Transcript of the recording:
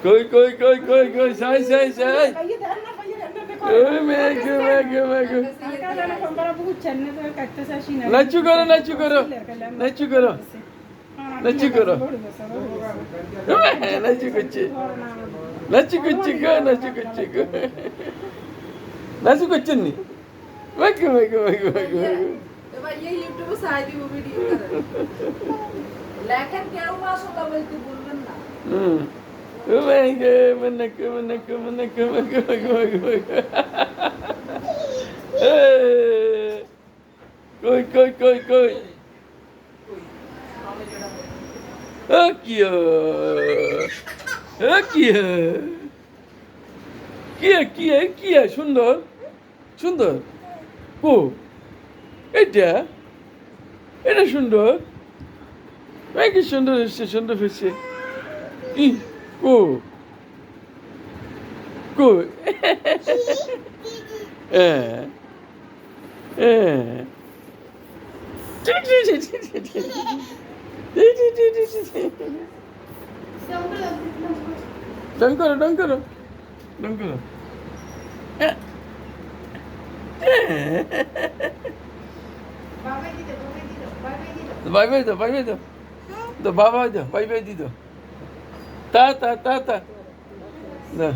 কই সাই ওই মেঘে নাচু করো নাচু করো নাচু করো নাচু করো নাচু করছে নাচু করছে গো নাচু করছে গো নাচু করছেন নি মেঘে মেঘে মেঘে মেঘে এবার ये YouTube साइड भी वीडियो कर लेकिन क्या हुआ सो तब बोलते बोलबेन ना মেঘে মেঘে মেঘে মেঘে মেঘে মেঘে মেঘে কই কি সুন্দর সুন্দর কো এটা সুন্দর কি সুন্দর এসছে সুন্দর হয়েছে কি কো কো ডং করো বাই বাই দাও বাবা দাও বাই বাই দি দাও তা না